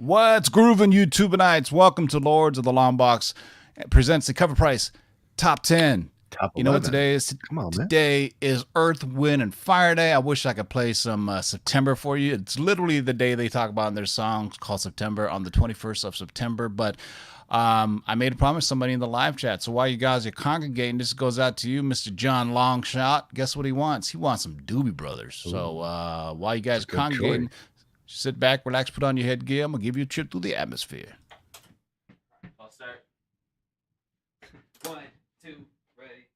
What's grooving, YouTubeites? Welcome to Lords of the Long Box. It presents the CovrPrice Top 10. Top 11. You know what today is? Come on, man. Today is Earth, Wind, and Fire Day. I wish I could play some September for you. It's literally the day they talk about in their song called September, on the 21st of September. But I made a promise to somebody in the live chat. So while you guys are congregating, this goes out to you, Mr. John Longshot. Guess what he wants? He wants some Doobie Brothers. Ooh. So while you guys are congregating, sit back, relax, put on your headgear. I'm going to give you a trip through the atmosphere. I'll start. 1, 2, ready.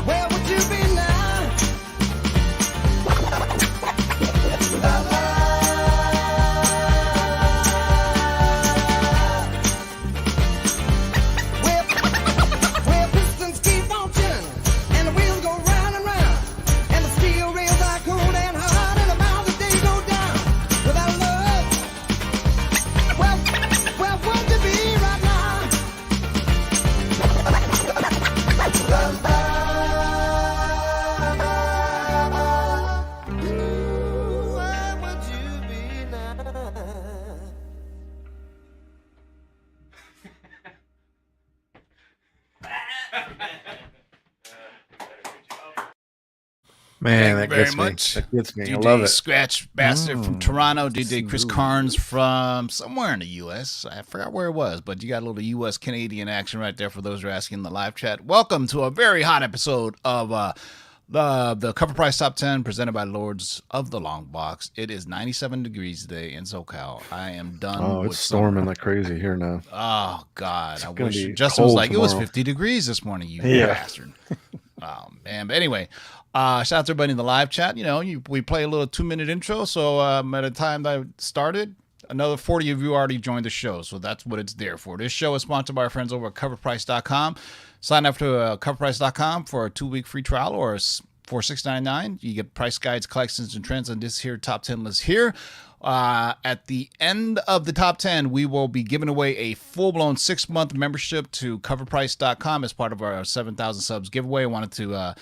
Where would you be now? Where pistons keep on turning and the wheels go round and round and the steel rails are cold and hard and the miles that they go down without love. Where would you be right now? Without love. Man, Thank that you gets very me. much. That gets me. DJ I love it. Scratch Bastard from Toronto, DJ Chris smooth. Carnes from somewhere in the U.S. I forgot where it was, but you got a little U.S. Canadian action right there for those who are asking in the live chat. Welcome to a very hot episode of the CovrPrice Top 10 presented by Lords of the Long Box. It is 97 degrees today in SoCal. I am done. Oh, with it's storming summer. like crazy here now. Oh God, I gonna wish be Justin was cold like, it was tomorrow. 50 degrees this morning, you Yeah. bastard. Oh man, but anyway, shout out to everybody in the live chat. You know, we play a little 2-minute intro, so at the time that I started, another 40 of you already joined the show, so that's what it's there for. This show is sponsored by our friends over at CovrPrice.com. Sign up to CovrPrice.com for a 2-week free trial or for $6.99. You get price guides, collections, and trends on this here top 10 list here. At the end of the top 10, we will be giving away a full-blown 6-month membership to CovrPrice.com as part of our 7,000 subs giveaway. I wanted to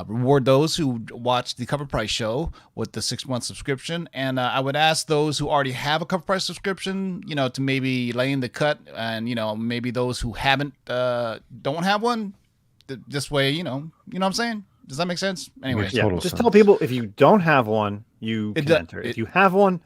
reward those who watch the Cover Price show with the 6-month subscription. And I would ask those who already have a Cover Price subscription, to maybe lay in the cut, and maybe those who haven't don't have one. This way, you know what I'm saying? Does that make sense? Anyway, Makes Yeah, total just sense. tell people if you don't have one, you It can do- enter. it- If you have one,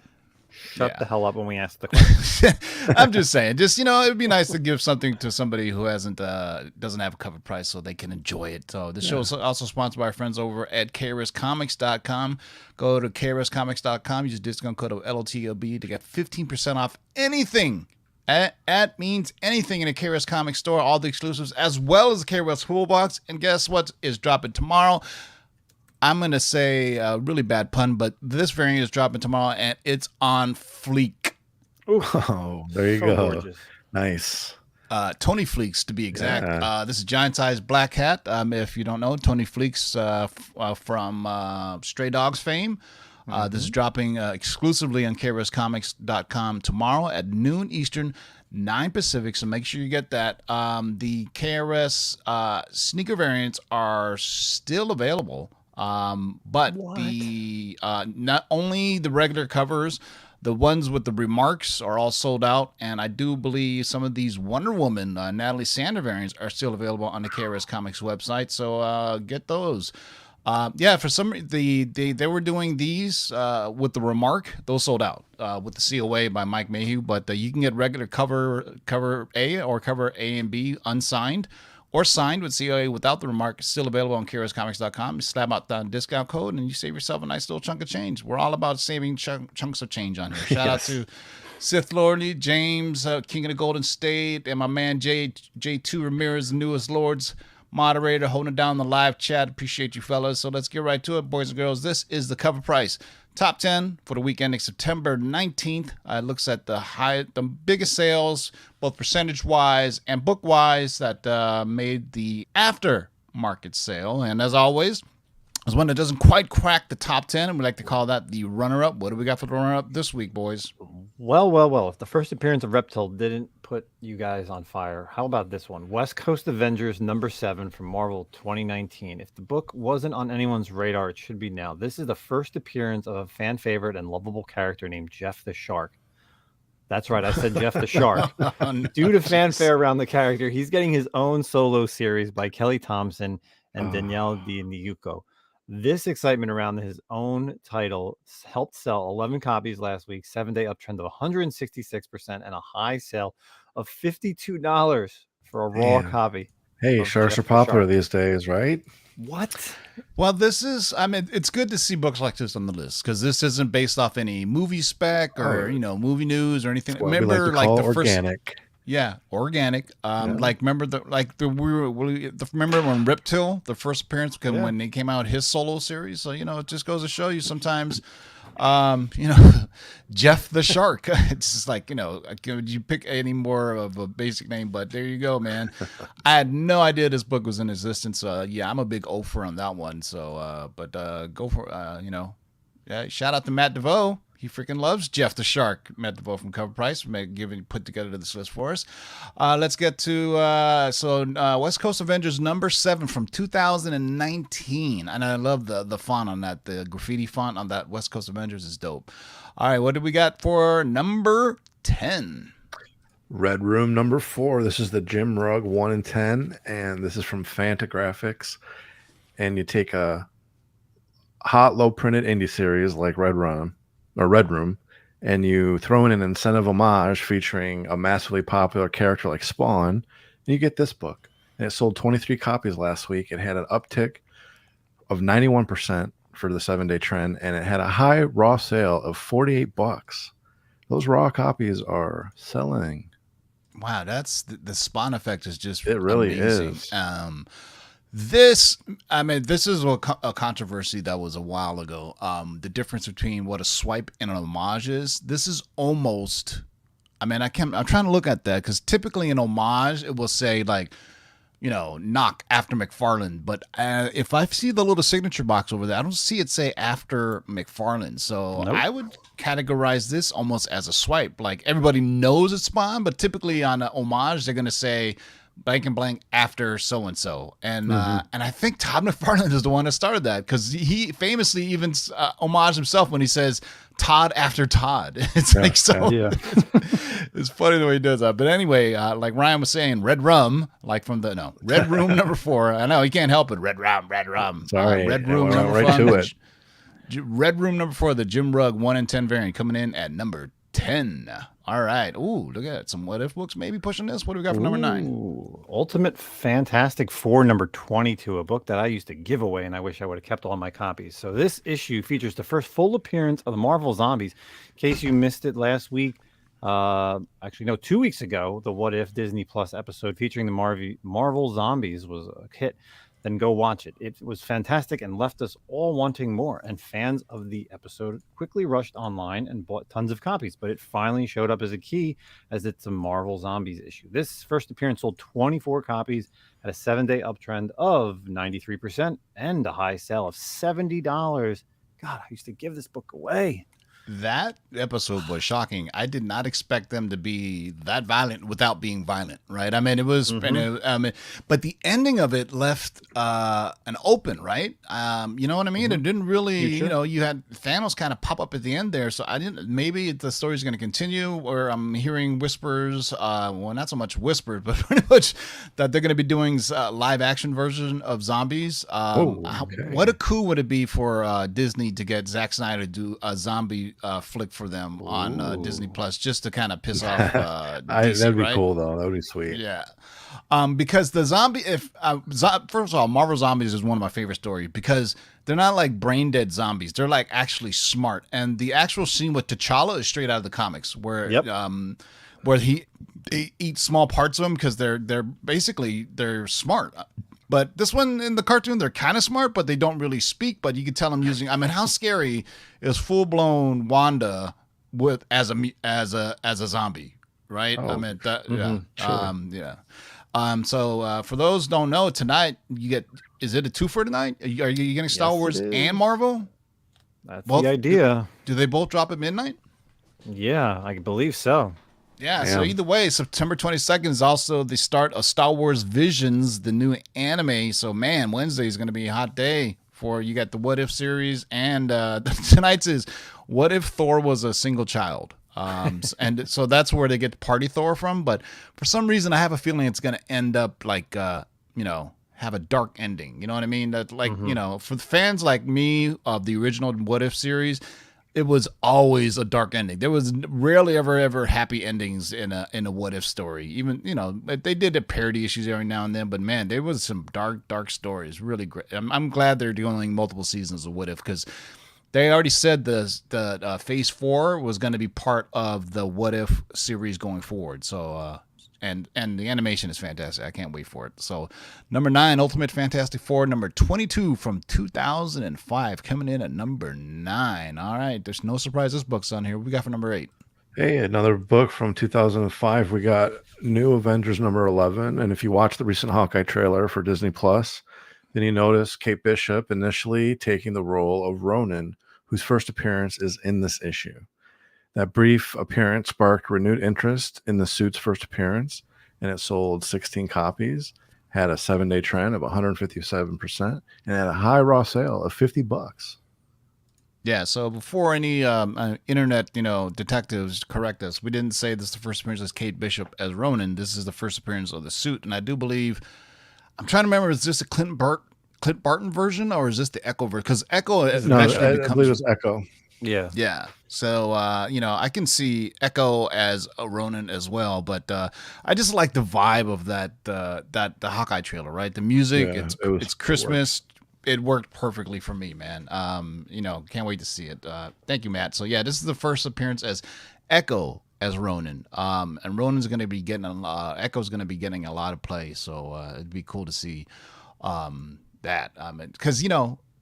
shut Yeah. the hell up when we ask the question. I'm just saying, it would be nice to give something to somebody who doesn't have a Cover Price so they can enjoy it. So this show is also sponsored by our friends over at KRScomics.com. Go to KRScomics.com, use the discount code of LOTLB to get 15% off anything. That means anything in a KRS Comics store, all the exclusives, as well as the KRS Pool Box. And guess what is dropping tomorrow? I'm going to say a really bad pun, but this variant is dropping tomorrow, and it's on fleek. Oh, there you So go. gorgeous. Nice. Tony Fleeks, to be exact. Yeah. This is giant size black hat. If you don't know, Tony Fleeks from Stray Dogs fame. This is dropping exclusively on KRScomics.com tomorrow at noon Eastern, 9 Pacific. So make sure you get that. The KRS sneaker variants are still available, but the not only the regular covers, the ones with the remarks are all sold out, and I do believe some of these Wonder Woman Natalie Sander variants are still available on the KRS Comics website. So get those. For some they were doing these with the remark. Those sold out with the COA by Mike Mayhew, but you can get regular cover A or cover A and B unsigned or signed with COA without the remark. It's still available on KRScomics.com. You slap out the discount code and you save yourself a nice little chunk of change. We're all about saving chunks of change on here. Shout out to Sith Lord James, King of the Golden State, and my man J2 Ramirez, the newest Lords moderator, holding down the live chat. Appreciate you fellas. So let's get right to it, boys and girls. This is the Cover Price Top 10 for the week ending September 19th. It looks at the biggest sales, both percentage wise and book wise, that made the aftermarket sale. And as always, there's one that doesn't quite crack the top 10, and we like to call that the runner-up. What do we got for the runner-up this week, boys? Well. If the first appearance of Reptile didn't put you guys on fire, how about this one? West Coast Avengers #7 from Marvel 2019. If the book wasn't on anyone's radar, it should be now. This is the first appearance of a fan favorite and lovable character named Jeff the Shark. That's right, I said Jeff the Shark. Due to fanfare around the character, he's getting his own solo series by Kelly Thompson and Danielle DiNiuco. This excitement around his own title helped sell 11 copies last week, 7-day uptrend of 166%, and a high sale of $52 for a raw Man. copy. Hey, of sharks Jeff are the popular Shark. these days, right? What? Well, it's good to see books like this on the list because this isn't based off any movie spec or, movie news or anything. That's what we Remember, like to call the first, organic. organic. Remember when Reptile, the first appearance, when they came out his solo series. So it just goes to show you sometimes, Jeff the Shark. It's just like could you pick any more of a basic name? But there you go, man. I had no idea this book was in existence. I'm a big offer on that one. So, go for shout out to Matt DeVoe. He freaking loves Jeff the Shark. Matt DeVoe from Cover Price put together this list for us. Let's get to West Coast Avengers #7 from 2019, and I love the font on that. The graffiti font on that West Coast Avengers is dope. All right, what did we got for number 10? Red Room #4. This is the Jim Rugg 1 in 10, and this is from Fantagraphics. And you take a hot, low printed indie series like Red Room, and you throw in an incentive homage featuring a massively popular character like Spawn, and you get this book. And it sold 23 copies last week. It had an uptick of 91% for the 7-day trend, and it had a high raw sale of $48. Those raw copies are selling. Wow, that's the Spawn effect is just It really amazing. is. This is a controversy that was a while ago. The difference between what a swipe and an homage is. This is almost. I'm trying to look at that because typically an homage it will say like, knock after McFarlane. But if I see the little signature box over there, I don't see it say after McFarlane. So Nope. I would categorize this almost as a swipe. Like everybody knows it's Spawn, but typically on a homage they're gonna say blank and blank after so and so, and I think Todd McFarlane is the one that started that because he famously even homaged himself when he says Todd after Todd. It's like so. Yeah. It's funny the way he does that. But anyway, like Ryan was saying, Red Rum, like from Red Room number 4. I know he can't help it. Red Rum. Sorry, Red Room number right 4. to it. Red Room number 4, the Jim Rugg 1 in 10 variant coming in at number 10. All right. Ooh, look at that. Some What If books maybe pushing this. What do we got for number 9? Ooh, Ultimate Fantastic Four number 22, a book that I used to give away, and I wish I would have kept all my copies. So this issue features the first full appearance of the Marvel Zombies. In case you missed it last week, actually no, 2 weeks ago, the What If Disney Plus episode featuring the Marvel Zombies was a hit. Then go watch it. It was fantastic and left us all wanting more. And fans of the episode quickly rushed online and bought tons of copies. But it finally showed up as a key, as it's a Marvel Zombies issue. This first appearance sold 24 copies at a 7-day uptrend of 93% and a high sale of $70. God, I used to give this book away. That episode was shocking. I did not expect them to be that violent without being violent, right? I mean, it was, but the ending of it left an open, right? You know what I mean? It didn't really, you had Thanos kind of pop up at the end there, so I didn't. Maybe the story's going to continue, or I'm hearing whispers. Well, not so much whispers, but pretty much that they're going to be doing live action version of zombies. What a coup would it be for Disney to get Zack Snyder to do a zombie flick for them on Disney Plus, just to kind of piss off DC, that'd be right? cool though. That would be sweet. Yeah. Because the zombie, first of all, Marvel Zombies is one of my favorite stories because they're not like brain dead zombies. They're like actually smart. And the actual scene with T'Challa is straight out of the comics where they eat small parts of them because they're smart. But this one in the cartoon, they're kind of smart, but they don't really speak. But you can tell them using. I mean, how scary is full blown Wanda as a zombie, right? I mean, So for those who don't know, tonight you get. Is it a 2 for tonight? Are you getting Star Wars and Marvel? That's the idea. Do they both drop at midnight? Yeah, I believe so. Yeah, so either way, September 22nd is also the start of Star Wars Visions, the new anime. So, man, Wednesday is going to be a hot day for you got the What If series. And tonight's is What If Thor was a single child? And so that's where they get Party Thor from. But for some reason, I have a feeling it's going to end up like, have a dark ending. You know what I mean? That for the fans like me of the original What If series, it was always a dark ending. There was rarely ever happy endings in a What If story. Even they did the parody issues every now and then, but man, there was some dark stories. Really great. I'm glad they're doing multiple seasons of What If because they already said the Phase 4 was going to be part of the What If series going forward. So and the animation is fantastic. I can't wait for it. So number 9, Ultimate Fantastic Four, number 22 from 2005, coming in at number 9. All right, there's no surprise this book's on here. What we got for number 8? Hey, another book from 2005. We got New Avengers number 11. And if you watch the recent Hawkeye trailer for Disney Plus, then you notice Kate Bishop initially taking the role of Ronin, whose first appearance is in this issue. That brief appearance sparked renewed interest in the suit's first appearance, and it sold 16 copies, had a 7-day trend of 157%, and had a high raw sale of $50. Yeah, so before any internet, detectives correct us, we didn't say this is the first appearance of Kate Bishop as Ronin. This is the first appearance of the suit, and I do believe, I'm trying to remember, is this a Clint Barton version, or is this the Echo version? Because Echo eventually becomes... I believe it's Echo. Yeah. Yeah. So, I can see Echo as a Ronin as well, but I just like the vibe of the Hawkeye trailer, right? The music, it's Christmas. It worked perfectly for me, man. Can't wait to see it. Thank you, Matt. So, yeah, this is the first appearance as Echo as Ronin. And Ronin's going to be getting Echo's going to be getting a lot of play, so it'd be cool to see that. Because,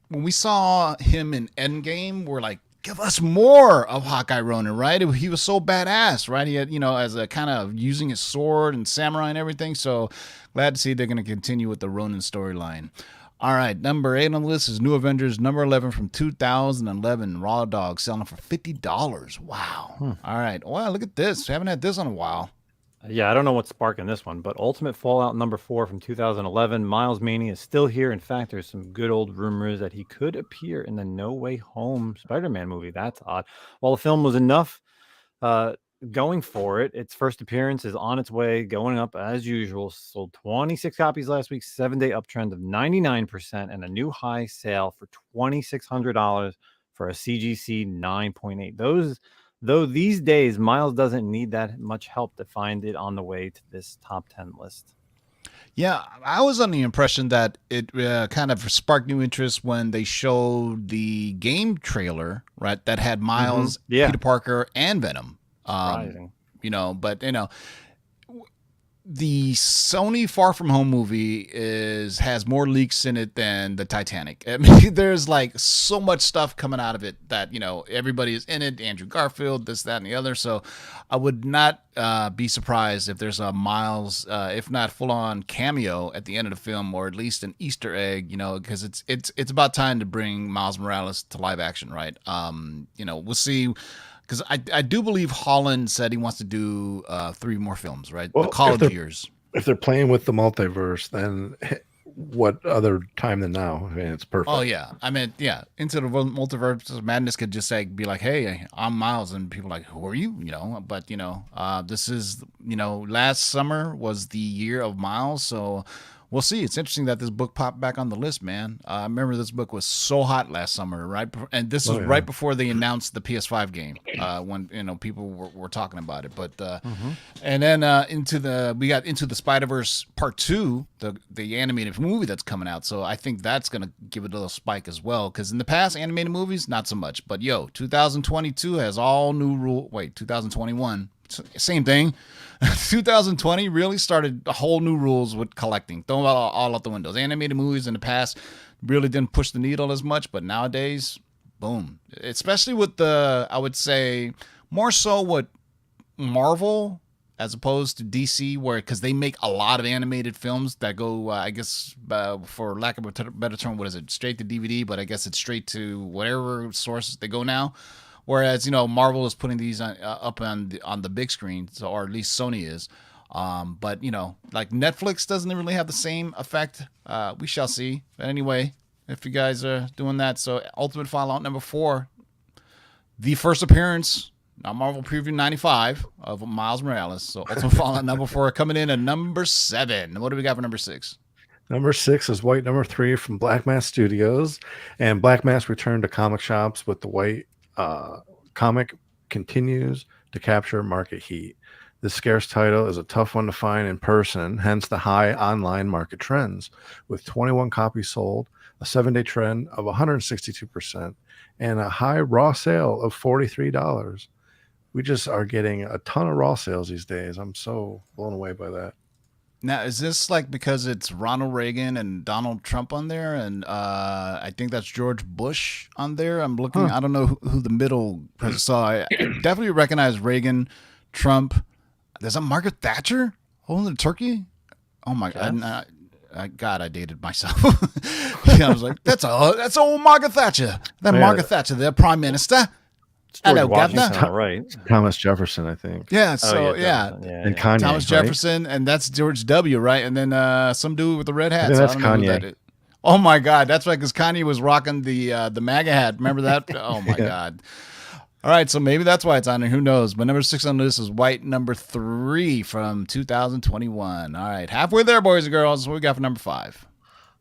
when we saw him in Endgame, we're like, give us more of Hawkeye Ronin, right? He was so badass, right? He had, as a kind of using his sword and samurai and everything. So glad to see they're going to continue with the Ronin storyline. All right, number 8 on the list is New Avengers, number 11 from 2011, Raw Dog, selling for $50. Wow. All right. Wow, look at this. We haven't had this in a while. Yeah, I don't know what's sparking this one, but Ultimate Fallout number 4 from 2011. Miles Maney is still here. In fact, there's some good old rumors that he could appear in the No Way Home Spider-Man movie. That's odd. While the film was enough uh, going for it, its first appearance is on its way, going up as usual. Sold 26 copies last week, 7-day uptrend of 99%, and a new high sale for $2,600 for a CGC 9.8. Though these days, Miles doesn't need that much help to find it on the way to this top 10 list. Yeah, I was under the impression that it kind of sparked new interest when they showed the game trailer, right? That had Miles, Yeah. Peter Parker, and Venom. Surprising. But the Sony Far From Home movie has more leaks in it than the Titanic. I mean, there's like so much stuff coming out of it that everybody is in it. Andrew Garfield, this, that, and the other. So I would not be surprised if there's a Miles, if not full on cameo at the end of the film, or at least an Easter egg. Because it's about time to bring Miles Morales to live action, right? We'll see. Because I do believe Holland said he wants to do 3 more films, right? Well, the college years. If they're playing with the multiverse, then what other time than now? I mean, it's perfect. Oh yeah, I mean, yeah. Into the multiverse of madness could just be like, "Hey, I'm Miles," and people are like, "Who are you?" But this is last summer was the year of Miles, so we'll see. It's interesting that this book popped back on the list, man. I remember this book was so hot last summer, right? And this was right before they announced the PS5 game, when people were talking about it. But and then we got Into the Spider-Verse Part 2, the animated movie that's coming out. So I think that's gonna give it a little spike as well. Because in the past, animated movies not so much. But 2022 has all new rule. Wait, 2021. Same thing. 2020 really started a whole new rules with collecting. Throw it all out the windows. Animated movies in the past really didn't push the needle as much, but nowadays, boom. Especially with I would say more so with Marvel as opposed to DC, because they make a lot of animated films that go, I guess, for lack of a better term, what is it? Straight to DVD, but I guess it's straight to whatever sources they go now. Whereas Marvel is putting these up on the big screen, or at least Sony is. But like Netflix doesn't really have the same effect. We shall see. But anyway, if you guys are doing that, so Ultimate Fallout number 4, the first appearance, not Marvel Preview 95 of Miles Morales. So Ultimate Fallout number 4 coming in at number 7. What do we got for number 6? Number 6 is White number 3 from Black Mass Studios, and Black Mass returned to comic shops with the White comic continues to capture market heat. This scarce title is a tough one to find in person, hence the high online market trends. With 21 copies sold, a 7-day trend of 162%, and a high raw sale of $43. We just are getting a ton of raw sales these days. I'm so blown away by that. Now, is this like because it's Ronald Reagan and Donald Trump on there, and I think that's George Bush on there? I'm looking. I don't know who the middle person. So I definitely recognize Reagan, Trump. There's a Margaret Thatcher holding the turkey. Oh my God! I dated myself. I was like, that's old Margaret Thatcher. Margaret Thatcher, the Prime Minister. Hello, Governor. Right. Thomas Jefferson, I think. Yeah, so And Kanye, Thomas Jefferson, and that's George W., right? And then some dude with the red hat. Yeah, that's I don't know who Kanye. that is. Oh my God, that's right, because Kanye was rocking the MAGA hat. Remember that? Oh my God. All right, so maybe that's why it's on there. Who knows? But number 6 on this is White number 3 from 2021. All right, halfway there, boys and girls. What we got for number 5?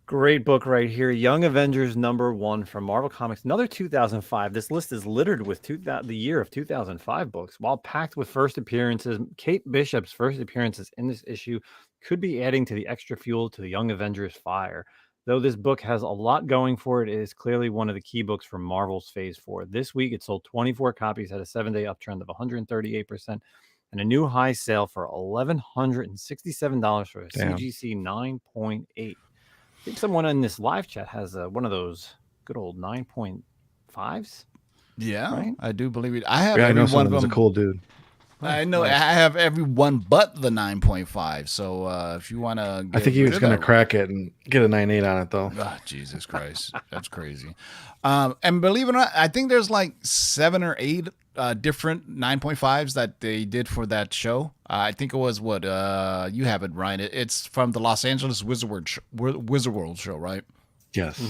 Great book right here. Young Avengers number 1 from Marvel Comics. Another 2005. This list is littered with the year of 2005 books. While packed with first appearances, Kate Bishop's first appearances in this issue could be adding to the extra fuel to the Young Avengers fire. Though this book has a lot going for it, it is clearly one of the key books from Marvel's Phase 4. This week, it sold 24 copies, had a 7-day uptrend of 138%, and a new high sale for $1,167 for a CGC 9.8. I think someone in this live chat has one of those good old 9.5s. Yeah, right? I do believe it. I have I every know one of someone's them. a cool dude. I know. I have every one but the 9.5. So if you want to, I think he was going to crack it and get a 9.8 on it, though. Oh, Jesus Christ, that's crazy. And believe it or not, I think there's like 7 or 8 different 9.5s that they did for that show. I think it was what you have it, Ryan. It's from the Los Angeles Wizard World show, right? Yes.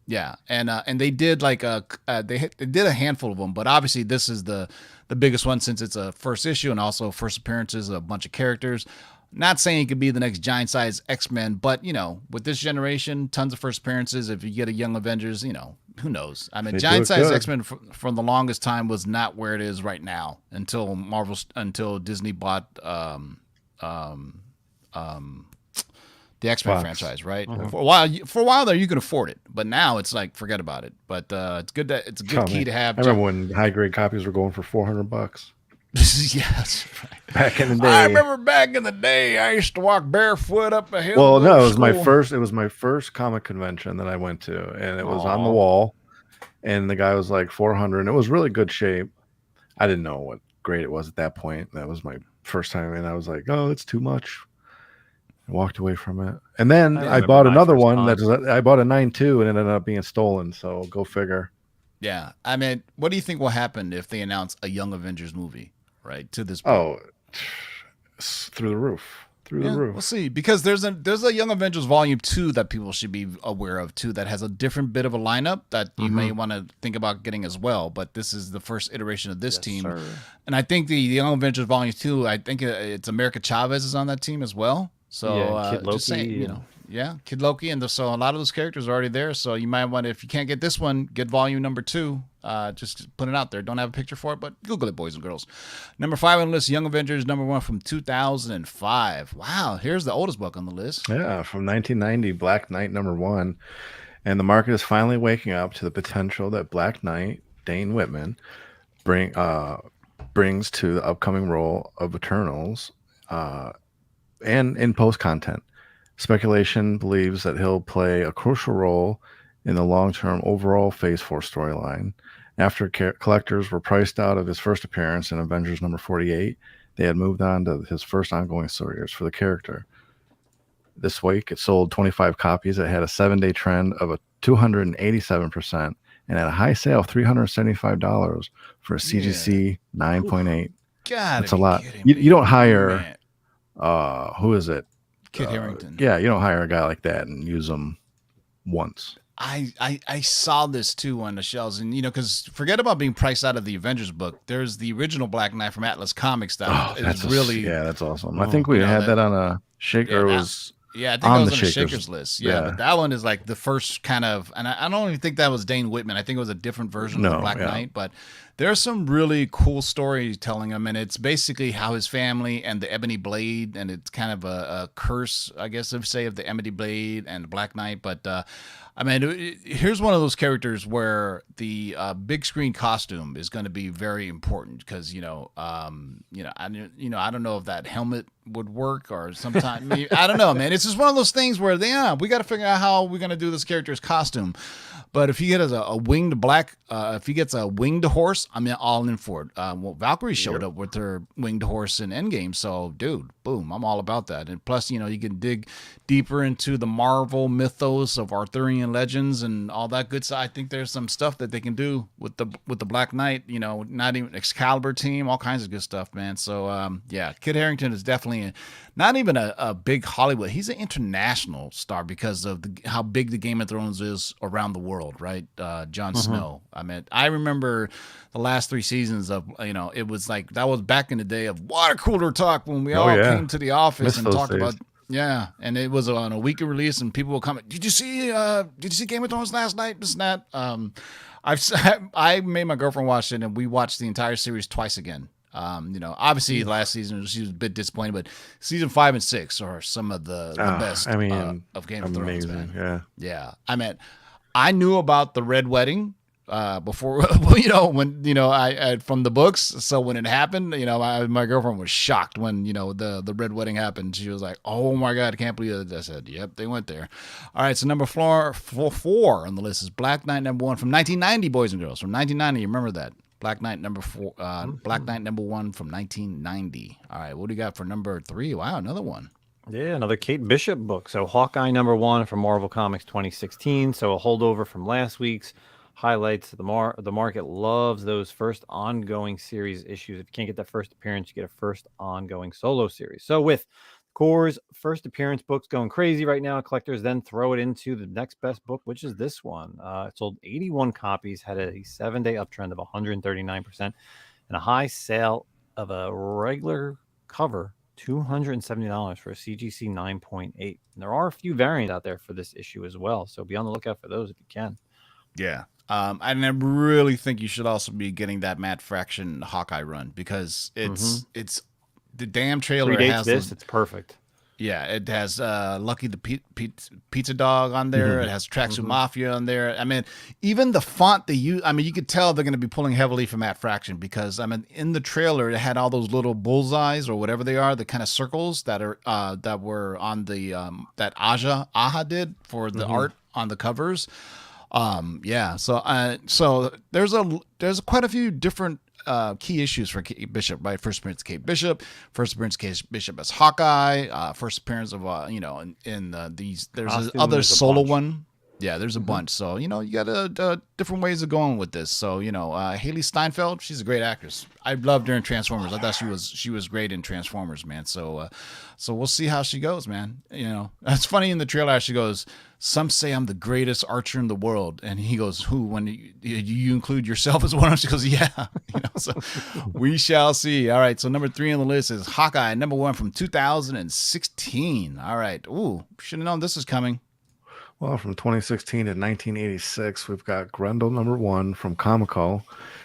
Yeah, and they did like they did a handful of them, but obviously this is the biggest one since it's a first issue and also first appearances of a bunch of characters. Not saying it could be the next giant size X-Men, but with this generation, tons of first appearances. If you get a Young Avengers, who knows? I mean, They do giant it size good. X-Men from the longest time was not where it is right now until Disney bought the X-Men Fox. franchise, right? For a while there, you can afford it, but now it's like forget about it. But it's good that it's a good key to have. I remember when high grade copies were going for $400 Yeah, that's right. back in the day. I remember back in the day, I used to walk barefoot up a hill. Well, to go no, to it was my school. first. It was my first comic convention that I went to, and it was on the wall. And the guy was like 400, and it was really good shape. I didn't know what grade it was at that point. That was my first time, and I was like, "Oh, it's too much." I walked away from it, and then I I remember bought my another first one. con. I bought a 9.2, and it ended up being stolen. So go figure. Yeah, I mean, what do you think will happen if they announce a Young Avengers movie? Right to this point. Oh, it's through the roof, through the roof. We'll see because there's a Young Avengers Volume 2 that people should be aware of too that has a different bit of a lineup that you may want to think about getting as well. But this is the first iteration of this team, sir. and I think the Young Avengers Volume 2. I think it's America Chavez is on that team as well. So Yeah, Kid just saying, Loki and- yeah, Kid Loki, and so a lot of those characters are already there. So you might want to, if you can't get this one, get Volume number 2. Just put it out there. Don't have a picture for it, but Google it, boys and girls. Number 5 on the list, Young Avengers number 1 from 2005. Wow, here's the oldest book on the list. Yeah, from 1990, Black Knight number 1. And the market is finally waking up to the potential that Black Knight, Dane Whitman, brings to the upcoming role of Eternals and in post content. Speculation believes that he'll play a crucial role in the long-term overall Phase 4 storyline. After collectors were priced out of his first appearance in Avengers number 48, they had moved on to his first ongoing stories for the character. This week, it sold 25 copies. It had a 7-day trend of a 287% and had a high sale of $375 for a CGC 9.8. God, That's a lot. You don't hire, Man. who is it? Kit Harington. Yeah, you don't hire a guy like that and use them once. I saw this too on the shelves, and because forget about being priced out of the Avengers book. There's the original Black Knight from Atlas Comics that is really that's awesome. I think we had that on a shaker. Was yeah, I think on that was the on the Shakers. Shakers list. Yeah, Yeah. but that one is like the first kind of, and I don't even think that was Dane Whitman. I think it was a different version of the No, Black yeah. Knight. But there's some really cool storytelling him, and it's basically how his family and the Ebony Blade, and it's kind of a curse, I guess, of the Ebony Blade and the Black Knight. But I mean, here's one of those characters where the big screen costume is going to be very important because I don't know if that helmet would work or sometime I don't know, man. It's just one of those things where we got to figure out how we're going to do this character's costume. But if he gets a winged if he gets a winged horse, I'm all in for it. Well, Valkyrie showed up with her winged horse in Endgame, so dude, boom, I'm all about that. And plus, you can dig deeper into the Marvel mythos of Arthurian legends and all that good stuff. I think there's some stuff that they can do with the Black Knight. Not even Excalibur team, all kinds of good stuff, man. So yeah, Kit Harington is definitely not even a big Hollywood. He's an international star because of how big the Game of Thrones is around the world, right? Jon Snow. I mean, I remember the last 3 seasons of, it was like, that was back in the day of water cooler talk when we all came to the office Miss and those talked days. about, yeah. And it was on a weekly release and people will comment, did you see Game of Thrones last night? This and that. I made my girlfriend watch it and we watched the entire series twice again. Obviously last season she was a bit disappointed, but season 5 and 6 are some of the best I mean, of Game of Thrones, amazing. man. Yeah. Yeah. I mean, I knew about the Red Wedding before, when I from the books. So when it happened, my girlfriend was shocked when the Red Wedding happened. She was like, "Oh my God, I can't believe it." I said, "Yep, they went there." All right, so number four on the list is Black Knight number 1 from 1990, boys and girls, from 1990. You remember that? Black Knight number 4, Black Knight number 1 from 1990. All right, what do you got for number 3? Wow, another one. Yeah, another Kate Bishop book. So Hawkeye number 1 from Marvel Comics 2016. So a holdover from last week's. highlights. The market loves those first ongoing series issues. If you can't get that first appearance, you get a first ongoing solo series. So with Core's first appearance books going crazy right now, collectors then throw it into the next best book, which is this one. It sold 81 copies, had a 7-day uptrend of 139%, and a high sale of a regular cover, $270 for a CGC 9.8. And there are a few variants out there for this issue as well, so be on the lookout for those if you can. Yeah. And I really think you should also be getting that Matt Fraction Hawkeye run because it's the damn trailer Predates has this. those, It's perfect. yeah, it has Lucky the Pizza Dog on there. It has Tracksuit Mafia on there. I mean, even the font they use, I mean, you could tell they're going to be pulling heavily from Matt Fraction because, I mean, in the trailer, it had all those little bullseyes or whatever they are, the kind of circles that are that were on the that Aja did for the art on the covers. Yeah, so there's quite a few different key issues for Kate Bishop, right? First appearance of Kate Bishop, first appearance of Kate Bishop as Hawkeye, first appearance of in these. There's this Costume, other there's a solo bunch. one. Yeah, there's a bunch. So you got different ways of going with this. So Haley Steinfeld, she's a great actress. I loved her in Transformers. I thought she was great in Transformers, man. So we'll see how she goes, man. That's funny in the trailer. She goes, "Some say I'm the greatest archer in the world," and he goes, "Who? When you include yourself as one?" She goes, "Yeah." So we shall see. All right. So number 3 on the list is Hawkeye, number 1 from 2016. All right. Ooh, should have known this was coming. Well, from 2016 to 1986, we've got Grendel number 1 from Comico.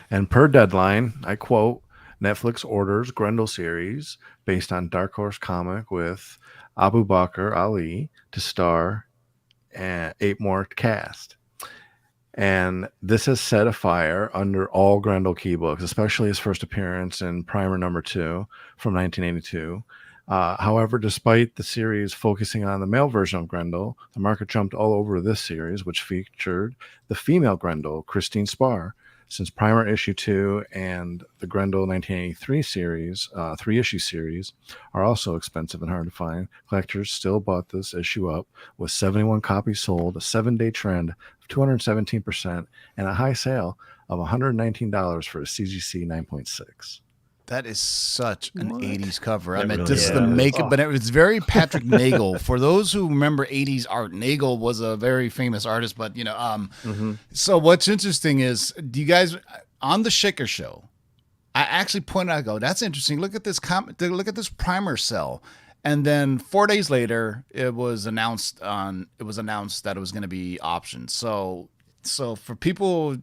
And per deadline, I quote, Netflix orders Grendel series based on Dark Horse comic with Abu Bakr Ali to star and 8 more cast. And this has set a fire under all Grendel key books, especially his first appearance in Primer number 2 from 1982. However, despite the series focusing on the male version of Grendel, the market jumped all over this series, which featured the female Grendel, Christine Spar. Since Primer issue 2 and the Grendel 1983 series, 3-issue series, are also expensive and hard to find, collectors still bought this issue up with 71 copies sold, a 7-day trend of 217%, and a high sale of $119 for a CGC 9.6. That is such an 80s cover. I It mean, really this is the is. makeup, but it's very Patrick Nagel. For those who remember 80s art, Nagel was a very famous artist, but so what's interesting is, do you guys on the Shaker show, I actually pointed out, I go, that's interesting. Look at this primer cell. And then 4 days later, it was announced that it was going to be optioned. So for people,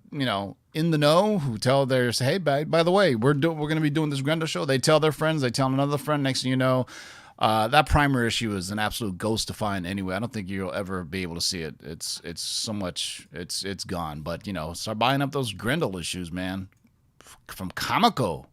in the know who tell their, say, hey, by the way, we're going to be doing this Grendel show. They tell their friends, they tell another friend. Next thing you know, that Primer issue is an absolute ghost to find anyway. I don't think you'll ever be able to see it. It's so much, it's gone. But start buying up those Grendel issues, man, from Comico.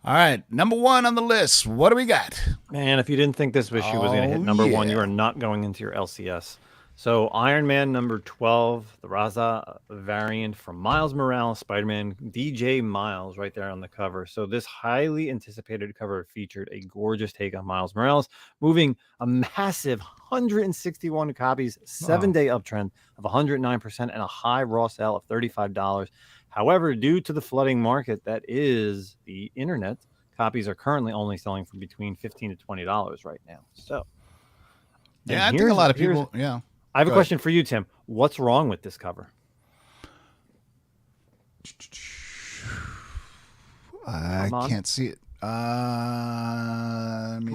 All right, number 1 on the list. What do we got? Man, if you didn't think this issue was going to hit number 1, you are not going into your LCS. So Iron Man number 12, the Raza variant from Miles Morales, Spider-Man, DJ Miles right there on the cover. So this highly anticipated cover featured a gorgeous take on Miles Morales, moving a massive 161 copies, 7-day uptrend of 109%, and a high raw sale of $35. However, due to the flooding market that is the internet, copies are currently only selling for between $15 to $20 right now. So, yeah, I think a lot of people, yeah. I have a question for you, Tim. What's wrong with this cover? I can't see it. Come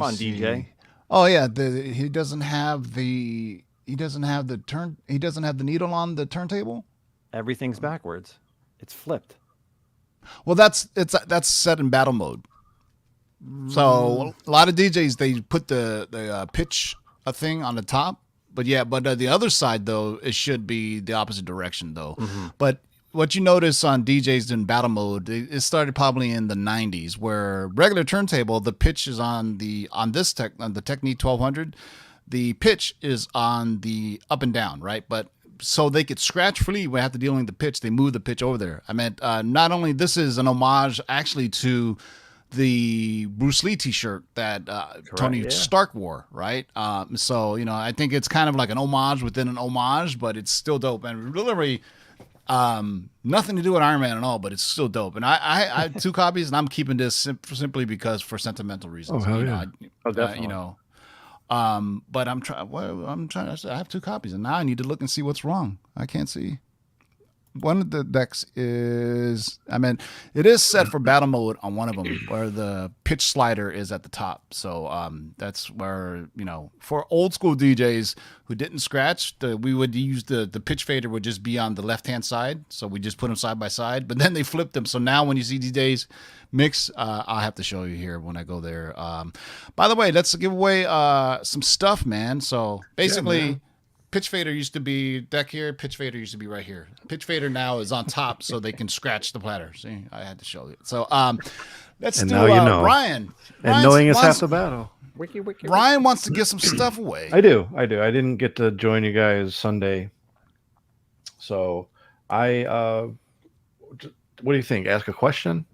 on, DJ. Oh yeah, he doesn't have the needle on the turntable. Everything's backwards. It's flipped. Well, that's set in battle mode. So a lot of DJs, they put the pitch thing on the top. But the other side, though, it should be the opposite direction, though. But what you notice on DJs in battle mode, it started probably in the 90s, where regular turntable, the pitch is on the Technique 1200, the pitch is on the up and down, right? But so they could scratch free when after dealing with the pitch, they move the pitch over there. I meant not only this is an homage actually to the Bruce Lee T-shirt that Tony Stark wore, right? So I think it's kind of like an homage within an homage, but it's still dope. And literally, Nothing to do with Iron Man at all, but it's still dope. And I have 2 copies, and I'm keeping this simply because for sentimental reasons. Oh, hell you know, yeah. Oh, definitely. you know. But I'm trying. Well, I'm trying. I have 2 copies, and now I need to look and see what's wrong. I can't see. One of the decks is, I mean, it is set for battle mode on one of them, where the pitch slider is at the top. So that's where, you know, for old school DJs who didn't scratch, we would use the pitch fader would just be on the left hand side. So we just put them side by side, but then they flipped them. So now when you see DJs mix, I'll have to show you here when I go there. By the way, let's give away some stuff, man. So basically. man. Pitch fader used to be deck here. Pitch fader used to be right here. Pitch fader now is on top, so they can scratch the platter. See, I had to show you. So, let's And do now you know. Ryan. And knowing is half the battle. Ryan wants to get some stuff away. I do. I didn't get to join you guys Sunday. So what do you think? Ask a question?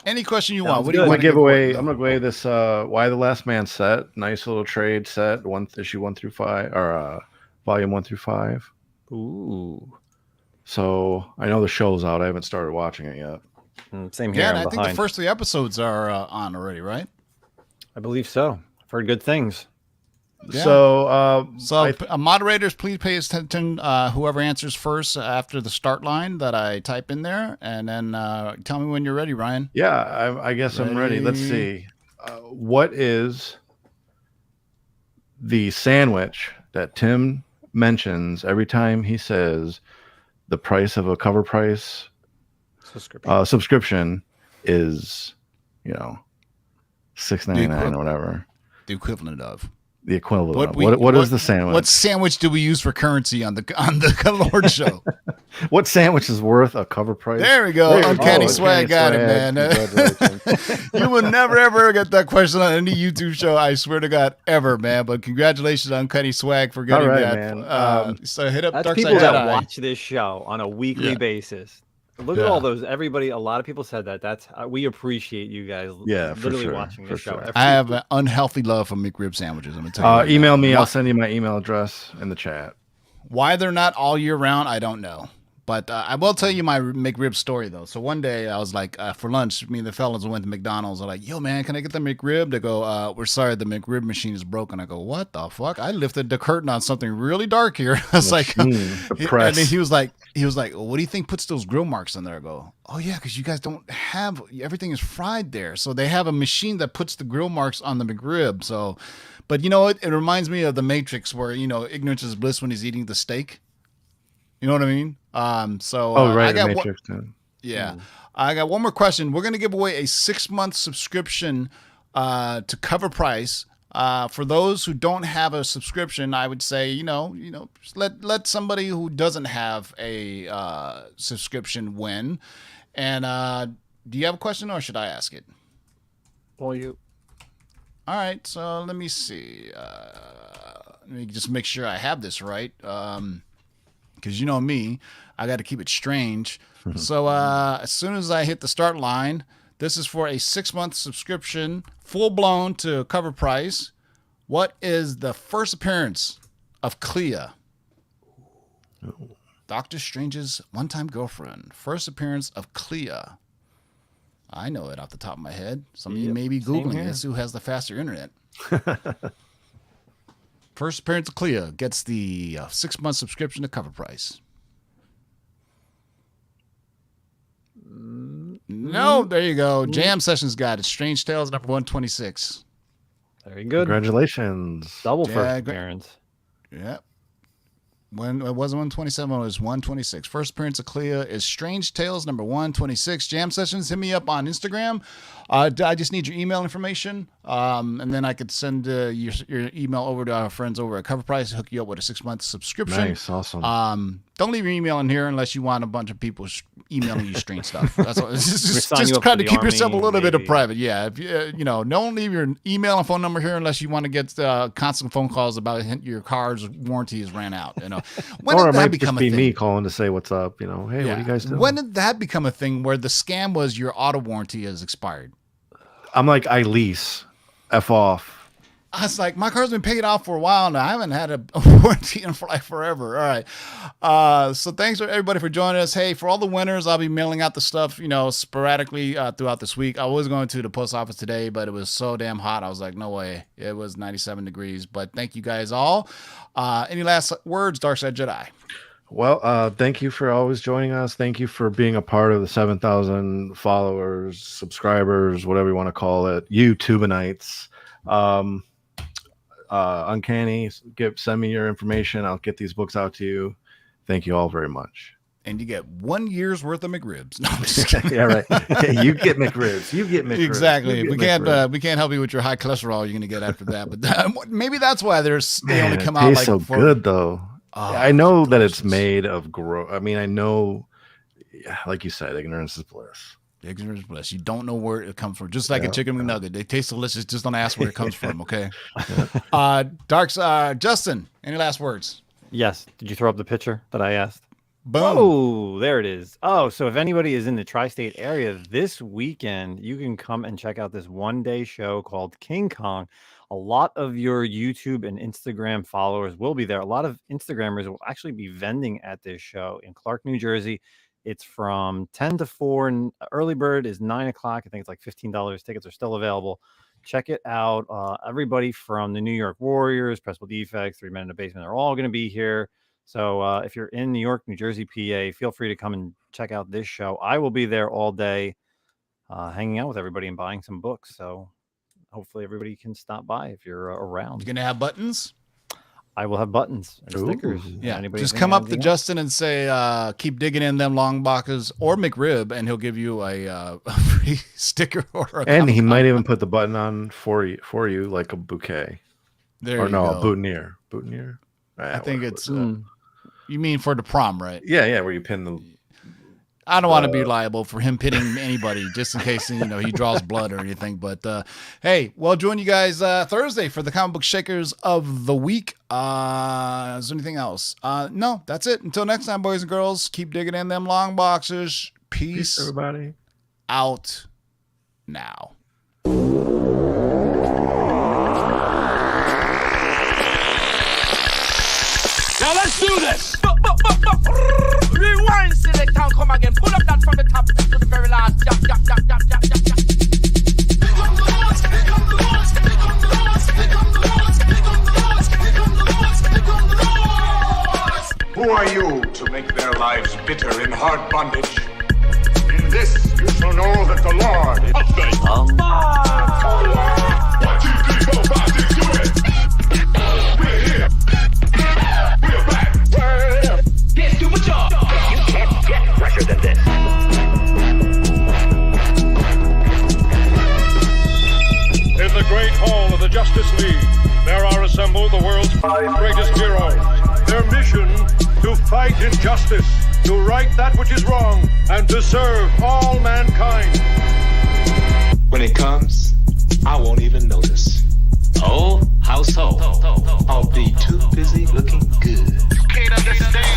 Any question you want? Sounds What do you good. I'm want gonna to give away. I'm gonna give away this Why the Last Man set. Nice little trade set. Issue 1 through 5, or volume 1 through 5. Ooh. So I know the show's out. I haven't started watching it yet. Same here. Yeah, I'm and I think the behind. first 3 episodes are on already, right? I believe so. I've heard good things. Yeah. So So, moderators, please pay attention. Whoever answers first after the start line that I type in there, and then tell me when you're ready, Ryan. yeah, I guess I'm ready. Let's Ready. see. What is the sandwich that Tim mentions every time he says the price of a CovrPrice subscription is, $6.99 or whatever. The equivalent of. The equivalent. What What is the sandwich? What sandwich do we use for currency on the Lord show? What sandwich is worth a CovrPrice? There we go. There you Uncanny go. swag. Got it, man. Congratulations. You will never ever get that question on any YouTube show. I swear to God, ever, man. But congratulations on Uncanny Swag for getting All right, that. man. So hit up That's Dark people Side that Jedi. watch this show on a weekly Yeah. basis. Look at Yeah. all those. Everybody, a lot of people said that. That's we appreciate you guys. Yeah, for literally sure, watching for this show. sure. every I have week. an unhealthy love for McRib sandwiches. I'm gonna tell you. right Email now. me. I'll send you my email address in the chat. Why they're not all year round, I don't know. But I will tell you my McRib story, though. So one day I was like, for lunch, me and the fellas went to McDonald's. I'm like, yo, man, can I get the McRib? They go, we're sorry, the McRib machine is broken. I go, what the fuck? I lifted the curtain on something really dark here. I was like, the and press. then he was like, well, what do you think puts those grill marks in there? I go, oh, yeah, because you guys don't have, everything is fried there. So they have a machine that puts the grill marks on the McRib. So, but you know what? It reminds me of the Matrix where, ignorance is bliss when he's eating the steak. You know what I mean? Right, I got Matrix. Too. yeah. I got one more question. We're going to give away a 6-month subscription to CovrPrice. For those who don't have a subscription, I would say, just let somebody who doesn't have a subscription win. And do you have a question or should I ask it? Well, you. All right. So let me see. Let me just make sure I have this right. Because you know me, I got to keep it strange. So as soon as I hit the start line, this is for a 6-month subscription, full blown to CovrPrice. What is the first appearance of Clea? Doctor Strange's one-time girlfriend. First appearance of Clea. I know it off the top of my head. Some of you Yep, may be same Googling here. this. Who has the faster internet? First appearance of Clea gets the 6-month subscription to CovrPrice. No, there you go. Jam Sessions got it. Strange Tales number 126. Very good. Congratulations. Double Yeah, first great. appearance. Yep. When it wasn't 127, it was 126. First appearance of Clea is Strange Tales number 126. Jam Sessions, hit me up on Instagram. I just need your email information, and then I could send your email over to our friends over at CovrPrice, hook you up with a 6-month subscription. Nice, awesome. Don't leave your email in here unless you want a bunch of people emailing you strange stuff. That's all. Just sign you up try for to the keep yourself a Army, little bit of maybe. private. Yeah, if you don't leave your email and phone number here unless you want to get constant phone calls about your car's warranty has ran out. When Or did it that might become just a be thing? me calling to say what's up. Hey, what are you guys doing? When did that become a thing where the scam was your auto warranty has expired? I'm like, I lease. F off. I was like, my car's been paid off for a while now. I haven't had a warranty in for like forever. All right. So thanks for everybody for joining us. Hey, for all the winners, I'll be mailing out the stuff, sporadically throughout this week. I was going to the post office today, but it was so damn hot. I was like, no way. It was 97 degrees. But thank you guys all. Any last words, Darkside Jedi? Well, thank you for always joining us. Thank you for being a part of the 7,000 followers, subscribers, whatever you want to call it, YouTubenites. Uncanny, send me your information. I'll get these books out to you. Thank you all very much. And you get 1 year's worth of McRibs. No, I'm just kidding. Yeah, right. Yeah, you get McRibs. You get McRibs. Exactly. You We get can't McRibs. help you with your high cholesterol. You're gonna get after that. But maybe that's why they Man, only come it out tastes like so before- good though. Oh, I know that delicious. it's made of I mean, I know, like you said, ignorance is bliss. Ignorance is bliss. You don't know where it comes from. Just like a Yeah, chicken yeah. McNugget. They taste delicious. Just don't ask where it comes from, okay? Justin, any last words? Yes. Did you throw up the picture that I asked? Boom. Oh, there it is. Oh, so if anybody is in the tri-state area this weekend, you can come and check out this one-day show called King Kong. A lot of your YouTube and Instagram followers will be there. A lot of Instagrammers will actually be vending at this show in Clark, New Jersey. It's from 10 to 4, and early bird is 9 o'clock. I think it's like $15. Tickets are still available. Check it out. Everybody from the New York Warriors, Principal Defects, 3 Men in the Basement, are all going to be here. So if you're in New York, New Jersey, PA, feel free to come and check out this show. I will be there all day hanging out with everybody and buying some books. So hopefully everybody can stop by if you're around. You gonna have buttons? I will have buttons and Ooh. stickers. Yeah. Anybody Just think come up to anything else? Justin and say, keep digging in them long boxes or McRib, and he'll give you a free sticker or a And he Comic-Con. might even put the button on for you like a bouquet. There Or you no, go. a boutonniere. Boutonniere? I think it's Mm. you mean for the prom, right? Yeah, where you pin the I don't want to be liable for him pinning anybody just in case he draws blood or anything. But hey, we'll join you guys Thursday for the comic book shakers of the week. Is there anything else? No, that's it. Until next time, boys and girls, keep digging in them long boxes. Peace everybody. out now. Now let's do this. Rewind, select and come again. Pull up that from the top to the very last. Jump, jump, jump, jump, jump, jump, jump. Who are you to make their lives bitter in hard bondage? In this you shall know that the Lord is One, two, three, four, five, six, do it. We're here. We're back. Word up. Let's do my job. You can't get fresher than this. In the great hall of the Justice League, there are assembled the world's 5 greatest heroes. Their mission, to fight injustice, to right that which is wrong, and to serve all mankind. When it comes, I won't even notice. Oh, how so? I'll be too busy looking good. You can't understand.